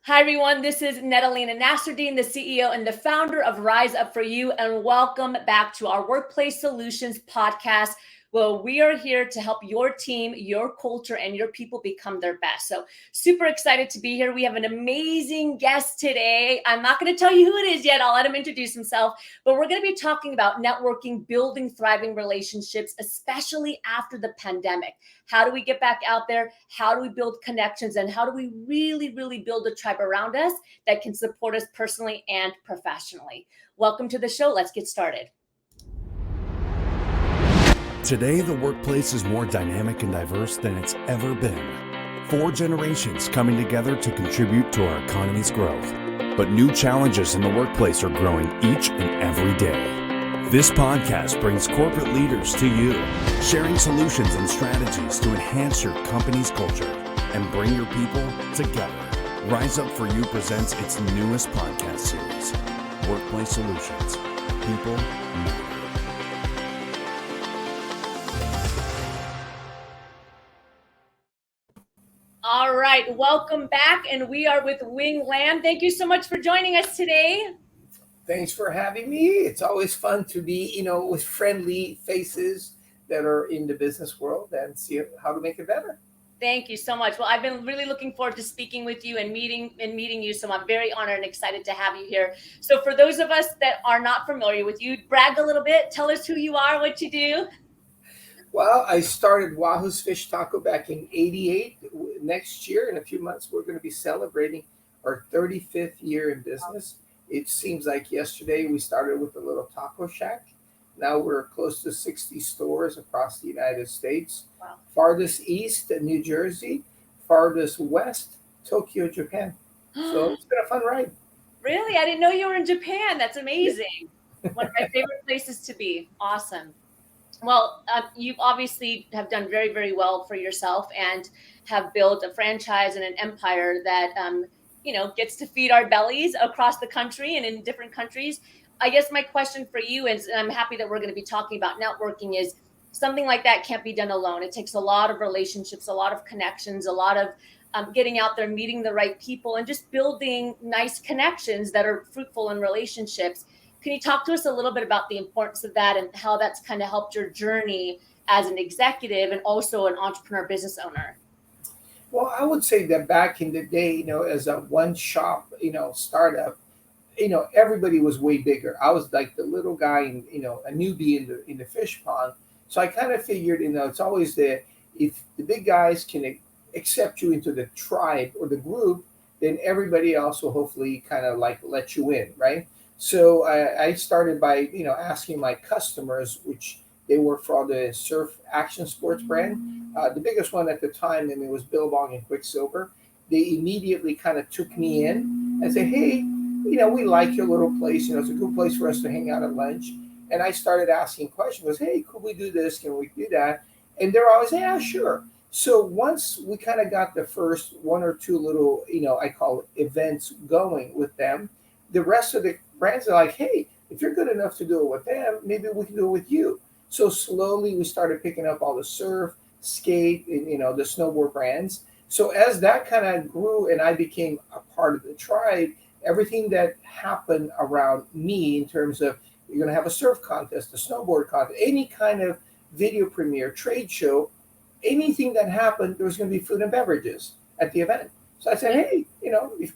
Hi, everyone. This is Netalina Nasruddin, the CEO and the founder of Rise Up For You, and welcome back to our Workplace Solutions podcast. Well, we are here to help your team, your culture, and your people become their best. So super excited to be here. We have an amazing guest today. I'm not going to tell you who it is yet. I'll let him introduce himself. But we're going to be talking about networking, building thriving relationships, especially after the pandemic. How do we get back out there? How do we build connections? And how do we really build a tribe around us that can support us personally and professionally? Welcome to the show. Let's get started. Today, the workplace is more dynamic and diverse than it's ever been. 4 generations coming together to contribute to our economy's growth. But new challenges in the workplace are growing each and every day. This podcast brings corporate leaders to you, sharing solutions and strategies to enhance your company's culture and bring your people together. Rise Up For You presents its newest podcast series, Workplace Solutions. People matter. All right, welcome back. And we are with Wing Lam. Thank you so much for joining us today. Thanks for having me. It's always fun to be, with friendly faces that are in the business world and see how to make it better. Thank you so much. Well, I've been really looking forward to speaking with you and meeting you. So I'm very honored and excited to have you here. So for those of us that are not familiar with you, brag a little bit. Tell us who you are, what you do. Well, I started Wahoo's Fish Taco back in '88. Next year, in a few months, we're going to be celebrating our 35th year in business. It seems like yesterday we started with a little taco shack. Now we're close to 60 stores across the United States. Wow. Farthest east, New Jersey. Farthest west, Tokyo, Japan. So it's been a fun ride. Really? I didn't know you were in Japan. That's amazing. One of my favorite places to be. Awesome. Well, you obviously have done very well for yourself and have built a franchise and an empire that, gets to feed our bellies across the country and in different countries. I guess my question for you is, and I'm happy that we're going to be talking about networking, is something like that can't be done alone. It takes a lot of relationships, a lot of connections, a lot of getting out there, meeting the right people, and just building nice connections that are fruitful in relationships. Can you talk to us a little bit about the importance of that and how that's kind of helped your journey as an executive and also an entrepreneur business owner? Well, I would say that back in the day, as a one shop, startup, everybody was way bigger. I was like the little guy, and a newbie in the fish pond. So I kind of figured, it's always if the big guys can accept you into the tribe or the group, then everybody else will hopefully kind of like let you in, right? So I started by asking my customers, which they work for all the surf action sports brand. The biggest one at the time, it was Billabong and Quicksilver. They immediately kind of took me in and said, "Hey, we like your little place. It's a good place for us to hang out at lunch." And I started asking questions. "Hey, could we do this? Can we do that?" And they're always, "Yeah, sure." So once we kind of got the first one or two little, I call it events going with them, the rest of the brands are like, "Hey, if you're good enough to do it with them, maybe we can do it with you." So slowly we started picking up all the surf, skate, and the snowboard brands. So as that kind of grew and I became a part of the tribe, everything that happened around me in terms of you're going to have a surf contest, a snowboard contest, any kind of video premiere, trade show, anything that happened, there was going to be food and beverages at the event. So I said, "Hey, if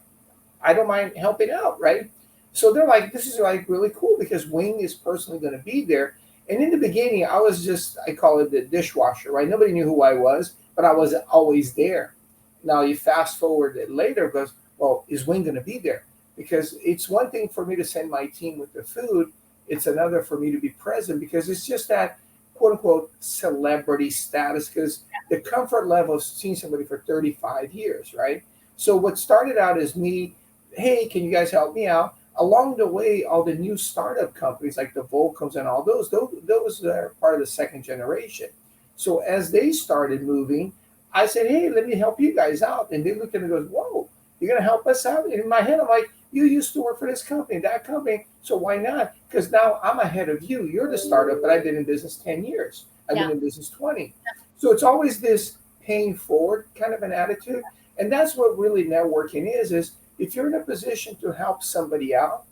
I don't mind helping out, right?" So they're like, "This is like really cool because Wing is personally going to be there." And in the beginning, I was just, I call it the dishwasher, right? Nobody knew who I was, but I was always there. Now you fast forward it later, goes, "Well, is Wing going to be there?" Because it's one thing for me to send my team with the food. It's another for me to be present because it's just that quote unquote celebrity status because the comfort level of seeing somebody for 35 years, right? So what started out as me, "Hey, can you guys help me out?" Along the way, all the new startup companies like the Volcoms and all those are part of the second generation. So as they started moving, I said, "Hey, let me help you guys out." And they looked at me and goes, "Whoa, you're going to help us out?" And in my head, I'm like, "You used to work for this company, that company. So why not? Because now I'm ahead of you. You're the startup, but I've been in business 10 years. I've been in business 20. So it's always this paying forward kind of an attitude. And that's what really networking is if you're in a position to help somebody out,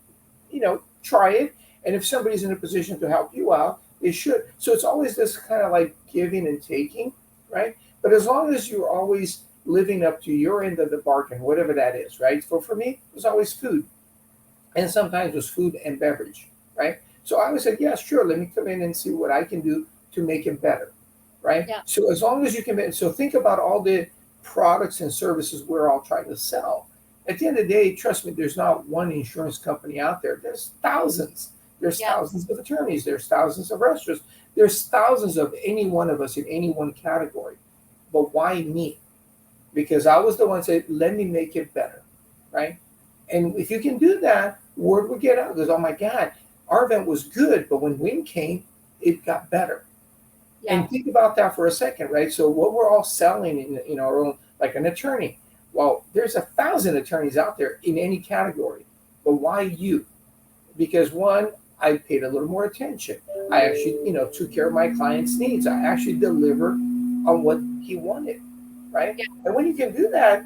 try it. And if somebody's in a position to help you out, they should. So it's always this kind of like giving and taking, right? But as long as you're always living up to your end of the bargain, whatever that is, right? For me, it was always food. And sometimes it was food and beverage, right? So I always said, yeah, sure, let me come in and see what I can do to make it better, right? Yeah. So as long as you can, so think about all the products and services we're all trying to sell. At the end of the day, trust me, there's not one insurance company out there. There's thousands. There's Yeah. thousands of attorneys. There's thousands of restaurants. There's thousands of any one of us in any one category. But why me? Because I was the one that said, let me make it better, right? And if you can do that, word will get out. Goes, oh my God, our event was good, but when Win came, it got better. Yeah. And think about that for a second, right? So what we're all selling in our own, like an attorney. Well, there's 1,000 attorneys out there in any category, but why you? Because one, I paid a little more attention. I actually, took care of my client's needs. I actually delivered on what he wanted, right? Yeah. And when you can do that,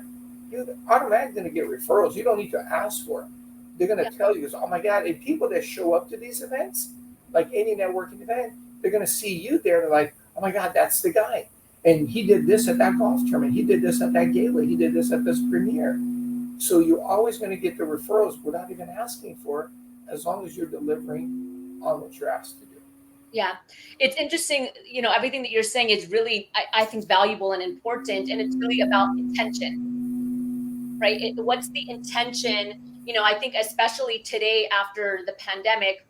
you're automatically going to get referrals. You don't need to ask for them. They're going to tell you, oh my God, and people that show up to these events, like any networking event, they're going to see you there. They're like, oh my God, that's the guy. And he did this at that golf tournament. He did this at that gala. He did this at this premiere. So you're always going to get the referrals without even asking for it, as long as you're delivering on what you're asked to do. Yeah, it's interesting. Everything that you're saying is really, I think, valuable and important. And it's really about intention, right? What's the intention? I think especially today after the pandemic,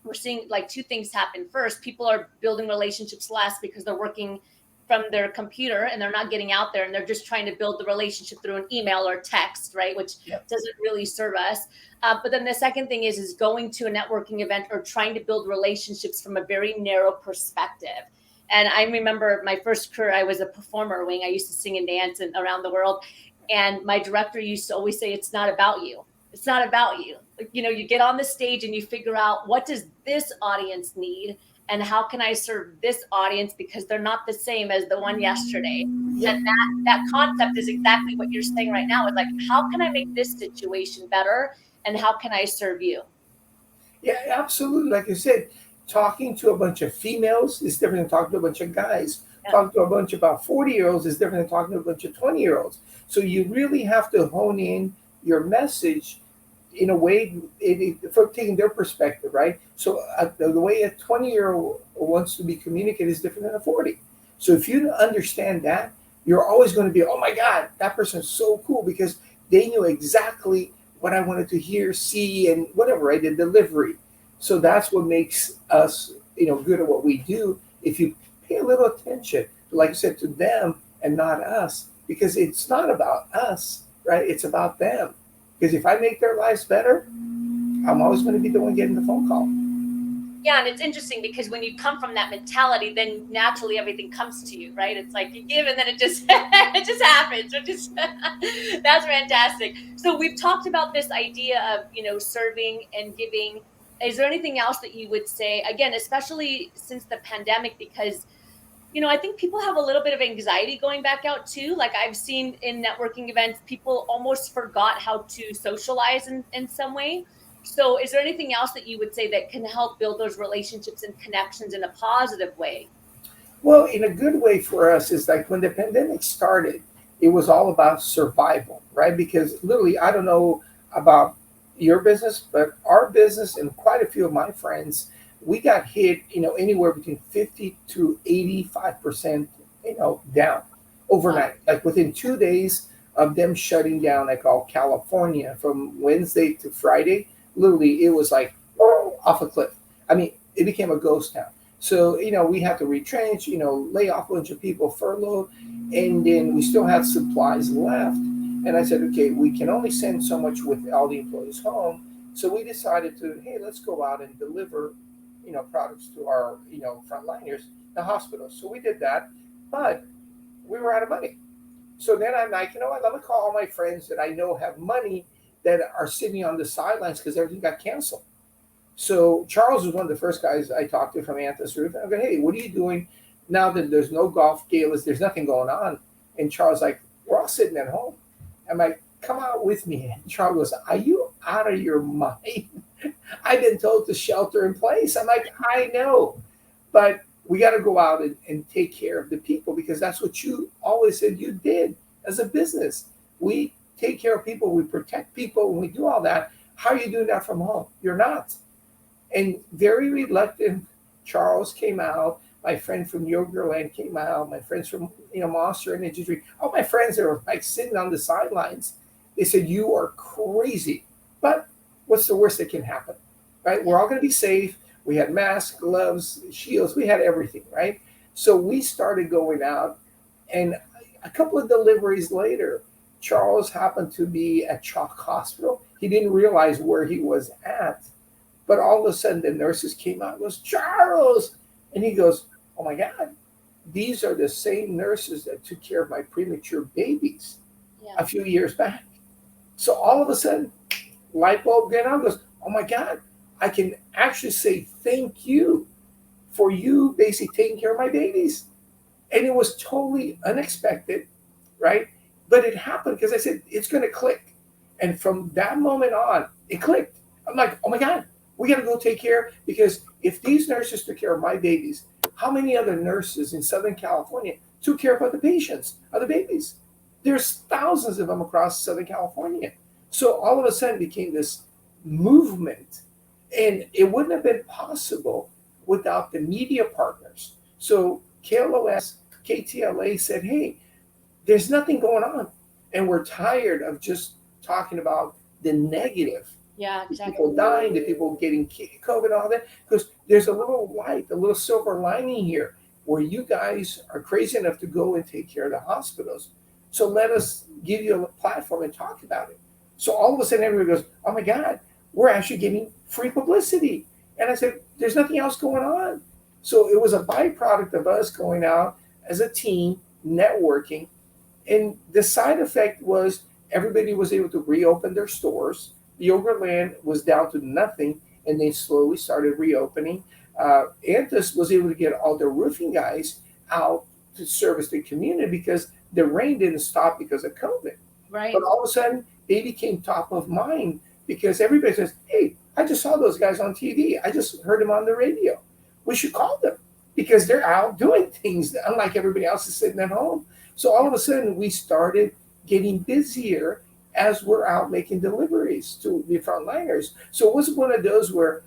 we're seeing like two things happen. First, people are building relationships less because they're working from their computer and they're not getting out there, and they're just trying to build the relationship through an email or text, right? Which doesn't really serve us. But then the second thing is going to a networking event or trying to build relationships from a very narrow perspective. And I remember my first career, I was a performer wing. I used to sing and dance around the world. And my director used to always say, it's not about you. It's not about you. You get on the stage and you figure out, what does this audience need? And how can I serve this audience, because they're not the same as the one yesterday. Yeah. And that concept is exactly what you're saying right now. It's like, how can I make this situation better? And how can I serve you? Yeah, absolutely. Like I said, talking to a bunch of females is different than talking to a bunch of guys. Yeah. Talking to a bunch of about 40-year-olds is different than talking to a bunch of 20-year-olds. So you really have to hone in your message in a way for taking their perspective, right? So the way a 20-year-old wants to be communicated is different than a 40. So if you understand that, you're always going to be, oh my God, that person's so cool, because they knew exactly what I wanted to hear, see, and whatever, right? The delivery. So that's what makes us, good at what we do. If you pay a little attention, like I said, to them and not us, because it's not about us, right? It's about them. Because if I make their lives better, I'm always going to be the one getting the phone call. Yeah, and it's interesting because when you come from that mentality, then naturally everything comes to you, right? It's like you give and then it just it just happens. That's fantastic. So we've talked about this idea of, serving and giving. Is there anything else that you would say, again, especially since the pandemic, because I think people have a little bit of anxiety going back out too. Like I've seen in networking events, people almost forgot how to socialize in some way. So is there anything else that you would say that can help build those relationships and connections in a positive way? Well, in a good way for us is like when the pandemic started, it was all about survival, right? Because literally, I don't know about your business, but our business and quite a few of my friends, we got hit, anywhere between 50 to 85%, down overnight. Like within 2 days of them shutting down, like all California from Wednesday to Friday, literally it was like off a cliff. I mean, it became a ghost town. So, we had to retrench, lay off a bunch of people, furloughed, and then we still had supplies left. And I said, okay, we can only send so much with all the employees home. So we decided to, hey, let's go out and deliver products to our, frontliners, the hospitals. So we did that, but we were out of money. So then I'm like, what, let me call all my friends that I know have money that are sitting on the sidelines because everything got canceled. So Charles was one of the first guys I talked to from Anthos Roof. And I go, hey, what are you doing now that there's no golf galas, there's nothing going on? And Charles like, we're all sitting at home. I'm like, come out with me. And Charles goes, are you out of your mind? I've been told to shelter in place. I'm like, I know, but we got to go out and take care of the people, because that's what you always said you did as a business. We take care of people, we protect people, and we do all that. How are you doing that from home? You're not. And very reluctant, Charles came out. My friend from Yogurtland came out. My friends from Monster Energy Drink. All my friends that were like sitting on the sidelines. They said, "You are crazy." But what's the worst that can happen, right? We're all going to be safe. We had masks, gloves, shields. We had everything, right? So we started going out, and a couple of deliveries later, Charles happened to be at Chalk Hospital. He didn't realize where he was at, but all of a sudden the nurses came out and goes, "Charles," and he goes, "Oh my God, these are the same nurses that took care of my premature babies a few years back." So all of a sudden, light bulb went on. Goes, "Oh my God, I can actually say thank you for you basically taking care of my babies." And it was totally unexpected, right? But it happened because I said, it's going to click. And from that moment on, it clicked. I'm like, oh my God, we got to go take care, because if these nurses took care of my babies, how many other nurses in Southern California took care of other patients, other babies? There's thousands of them across Southern California. So all of a sudden it became this movement, and it wouldn't have been possible without the media partners. So KLOS, KTLA said, hey, there's nothing going on, and we're tired of just talking about the negative. Yeah, exactly. People dying, the people getting COVID, all that, because there's a little light, a little silver lining here, where you guys are crazy enough to go and take care of the hospitals. So let us give you a platform and talk about it. So all of a sudden everybody goes, oh my God, we're actually getting free publicity. And I said, there's nothing else going on. So it was a byproduct of us going out as a team, networking. And the side effect was everybody was able to reopen their stores. Yogurtland was down to nothing, and they slowly started reopening. Antis was able to get all the roofing guys out to service the community because the rain didn't stop because of COVID. Right. But all of a sudden, they became top of mind because everybody says, hey, I just saw those guys on TV. I just heard them on the radio. We should call them because they're out doing things unlike everybody else is sitting at home. So all of a sudden, we started getting busier as we're out making deliveries to the frontliners. So it was one of those where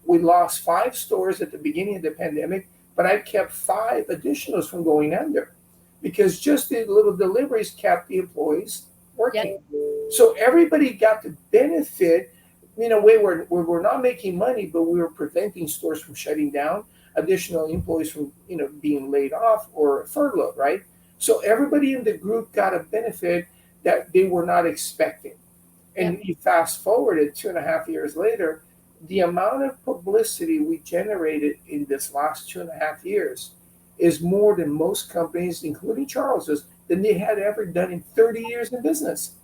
we lost 5 stores at the beginning of the pandemic, but I kept 5 additionals from going under because just the little deliveries kept the employees working. Yep. So everybody got to benefit in a way where we're not making money, but we were preventing stores from shutting down, additional employees from being laid off or furloughed, right? So everybody in the group got a benefit that they were not expecting. And you fast forward it 2.5 years later, the amount of publicity we generated in this last 2.5 years is more than most companies, including Charles's, than they had ever done in 30 years in business,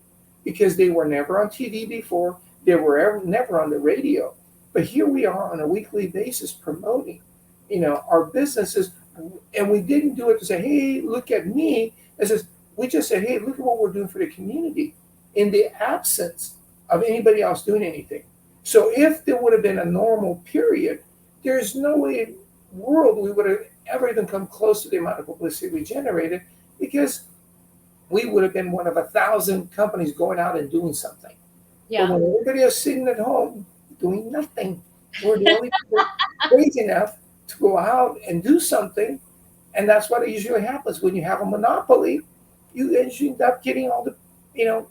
because they were never on TV before, they were never on the radio. But here we are on a weekly basis promoting, our businesses, and we didn't do it to say, hey, look at me. We just said, hey, look at what we're doing for the community in the absence of anybody else doing anything. So if there would have been a normal period, there's no way in the world we would have ever even come close to the amount of publicity we generated, because we would have been one of 1,000 companies going out and doing something. Yeah. But when everybody is sitting at home doing nothing, we're the only people crazy enough to go out and do something. And that's what usually happens when you have a monopoly. You end up getting all the,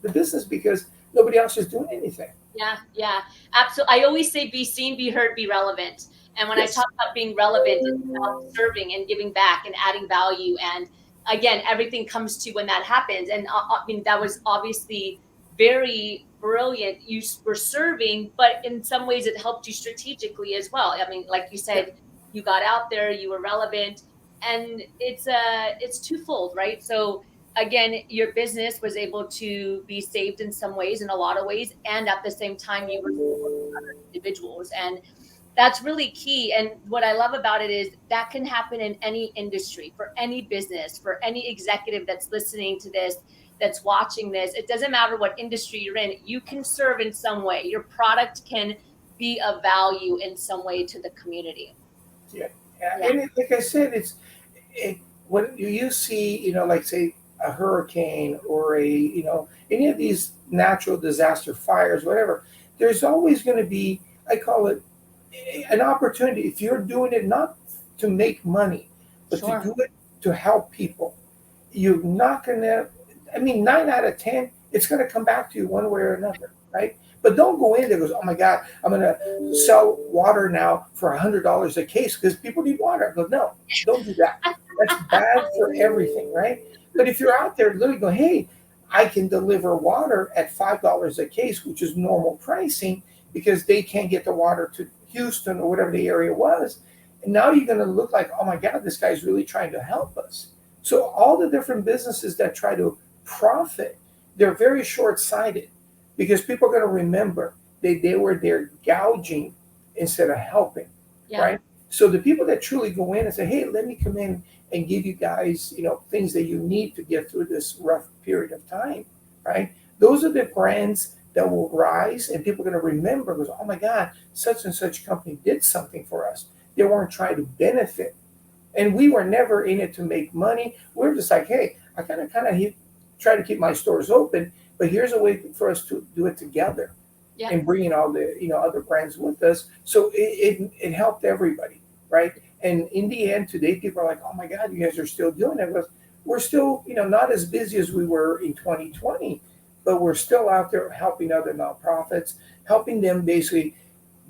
the business because nobody else is doing anything. Yeah, absolutely. I always say, be seen, be heard, be relevant. And when I talk about being relevant, it's about serving and giving back and adding value. And again, everything comes to when that happens. And that was obviously very brilliant. You were serving, but in some ways it helped you strategically as well. I mean, like you said, you got out there, you were relevant, and it's twofold, right? So again, your business was able to be saved in some ways, in a lot of ways, and at the same time, you were supporting other individuals, and that's really key. And what I love about it is that can happen in any industry, for any business, for any executive that's listening to this. that's watching this, it doesn't matter what industry you're in, you can serve in some way. Your product can be of value in some way to the community. Yeah. Yeah. And like I said, when you see, like say a hurricane or any of these natural disaster fires, whatever, there's always going to be, I call it an opportunity. If you're doing it not to make money, but Sure. to do it to help people, you're not going to, 9 out of 10, it's going to come back to you one way or another, right? But don't go in there and goes, oh my God, I'm going to sell water now for $100 a case because people need water. I go, no, don't do that. That's bad for everything, right? But if you're out there literally going, hey, I can deliver water at $5 a case, which is normal pricing because they can't get the water to Houston or whatever the area was. And now you're going to look like, oh my God, this guy's really trying to help us. So all the different businesses that try to profit, they're very short-sighted because people are going to remember they were there gouging instead of helping, right? So the people that truly go in and say, hey, let me come in and give you guys, things that you need to get through this rough period of time, right? Those are the brands that will rise and people are going to remember because, oh my God, such and such company did something for us. They weren't trying to benefit. And we were never in it to make money. We're just like, hey, I kind of try to keep my stores open, but here's a way for us to do it together and bringing all the, other brands with us. So it helped everybody, right? And in the end, today, people are like, oh my God, you guys are still doing it. We're still, not as busy as we were in 2020, but we're still out there helping other nonprofits, helping them basically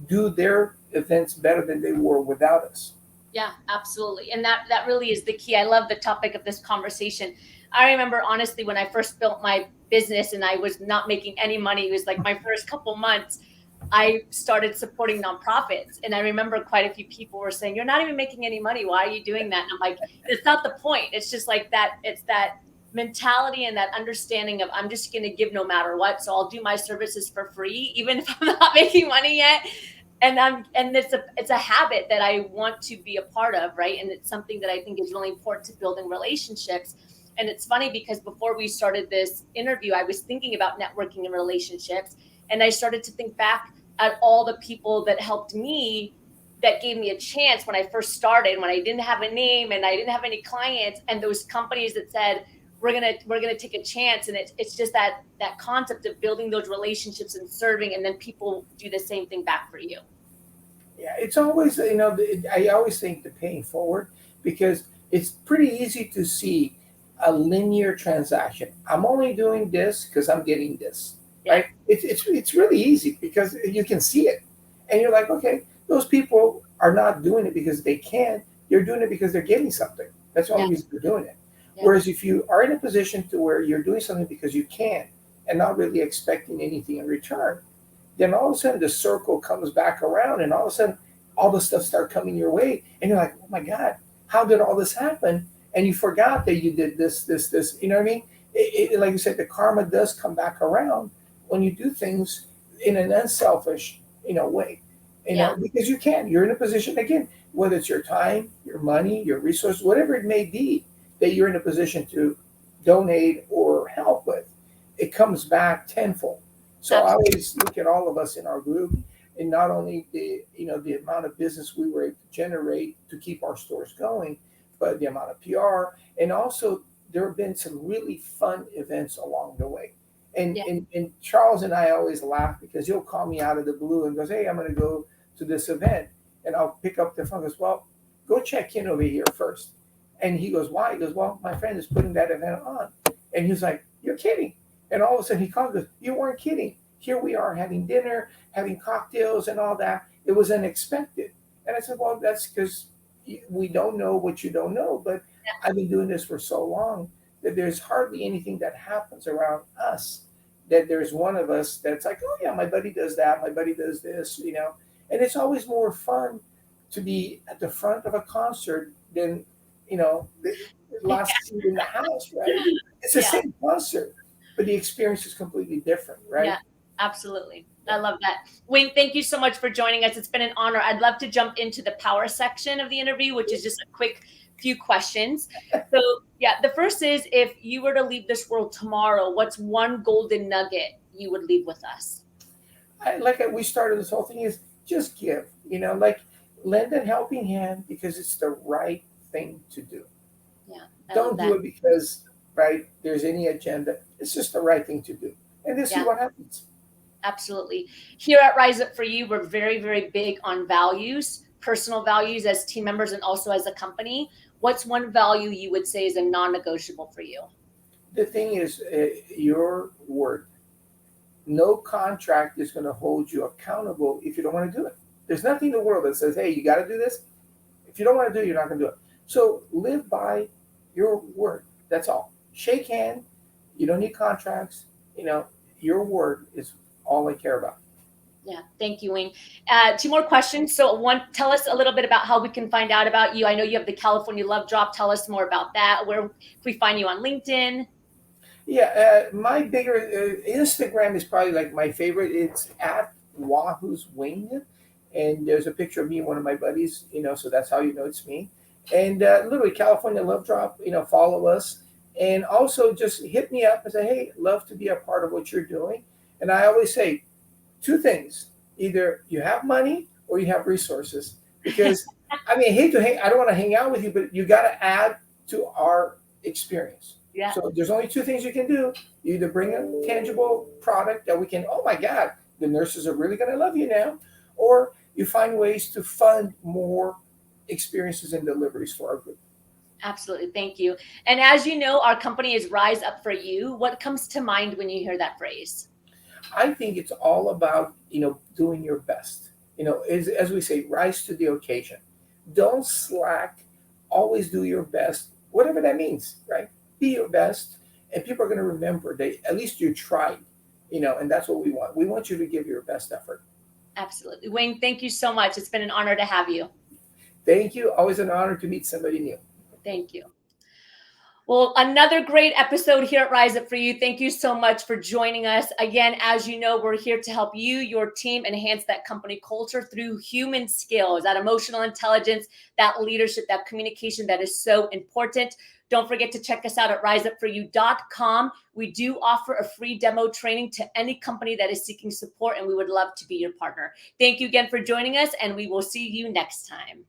do their events better than they were without us. Yeah, absolutely. And that really is the key. I love the topic of this conversation. I remember honestly when I first built my business and I was not making any money, it was like my first couple months, I started supporting nonprofits. And I remember quite a few people were saying, you're not even making any money. Why are you doing that? And I'm like, it's not the point. It's just like that. It's that mentality and that understanding of I'm just going to give no matter what. So I'll do my services for free, even if I'm not making money yet. And it's a habit that I want to be a part of, right? And it's something that I think is really important to building relationships. And it's funny because before we started this interview, I was thinking about networking and relationships. And I started to think back at all the people that helped me, that gave me a chance when I first started, when I didn't have a name and I didn't have any clients, and those companies that said, we're gonna take a chance. And it's just that concept of building those relationships and serving, and then people do the same thing back for you. Yeah, it's always, I always think the paying forward, because it's pretty easy to see a linear transaction. I'm only doing this because I'm getting this, right? It's really easy because you can see it. And you're like, okay, those people are not doing it because they can. They're doing it because they're getting something. That's the only reason they're doing it. Yeah. Whereas if you are in a position to where you're doing something because you can and not really expecting anything in return, then all of a sudden the circle comes back around and all of a sudden all the stuff start coming your way. And you're like, oh my God, how did all this happen? And you forgot that you did this. You know what I mean? Like you said, the karma does come back around when you do things in an unselfish, way. Because you can. You're in a position, again, whether it's your time, your money, your resources, whatever it may be, that you're in a position to donate or help with, it comes back tenfold. So I always look at all of us in our group, and not only the amount of business we were able to generate to keep our stores going, but the amount of PR, and also there have been some really fun events along the way. And Charles and I always laugh because he'll call me out of the blue and goes, hey, I'm going to go to this event. And I'll pick up the phone and goes, well, go check in over here first. And he goes, why? He goes, well, my friend is putting that event on. And he's like, you're kidding. And all of a sudden he calls and goes, you weren't kidding. Here we are having dinner, having cocktails and all that. It was unexpected. And I said, well, that's because we don't know what you don't know. But I've been doing this for so long that there's hardly anything that happens around us that there's one of us that's like, oh yeah, my buddy does that, my buddy does this, and it's always more fun to be at the front of a concert than, the last seat in the house, right? It's the same concert, but the experience is completely different, right? Yeah, absolutely. I love that. Wayne, thank you so much for joining us. It's been an honor. I'd love to jump into the power section of the interview, which is just a quick few questions. So yeah, the first is, if you were to leave this world tomorrow, what's one golden nugget you would leave with us? We started this whole thing is just give, like lend a helping hand because it's the right thing to do. Yeah, I love Don't that. do it because, right, there's any agenda. It's just the right thing to do. And then see Yeah. what happens. Absolutely. Here at Rise Up For You, we're very, very big on values, personal values as team members and also as a company. What's one value you would say is a non-negotiable for you? The thing is, your word. No contract is going to hold you accountable if you don't want to do it. There's nothing in the world that says, hey, you got to do this. If you don't want to do it, you're not going to do it. So live by your word. That's all. Shake hand. You don't need contracts. Your word is all I care about. Yeah, thank you, Wayne. Two more questions. So one, tell us a little bit about how we can find out about you. I know you have the California Love Drop. Tell us more about that. Where can we find you on LinkedIn? Yeah, my bigger Instagram is probably like my favorite. It's at Wahoo's Wing, and there's a picture of me and one of my buddies. So that's how you know it's me. And literally California Love Drop. Follow us, and also just hit me up and say, hey, love to be a part of what you're doing. And I always say two things: either you have money or you have resources. Because I hate to hang. I don't want to hang out with you, but you got to add to our experience. Yeah. So there's only two things you can do. You either bring a tangible product that we can, oh my God, the nurses are really going to love you now, or you find ways to fund more experiences and deliveries for our group. Absolutely. Thank you. And as you know, our company is Rise Up For You. What comes to mind when you hear that phrase? I think it's all about, doing your best. As we say, rise to the occasion. Don't slack. Always do your best, whatever that means, right? Be your best, and people are going to remember that at least you tried, and that's what we want. We want you to give your best effort. Absolutely. Wayne, thank you so much. It's been an honor to have you. Thank you. Always an honor to meet somebody new. Thank you. Well, another great episode here at Rise Up For You. Thank you so much for joining us. Again, as you know, we're here to help you, your team, enhance that company culture through human skills, that emotional intelligence, that leadership, that communication that is so important. Don't forget to check us out at riseupforyou.com. We do offer a free demo training to any company that is seeking support, and we would love to be your partner. Thank you again for joining us, and we will see you next time.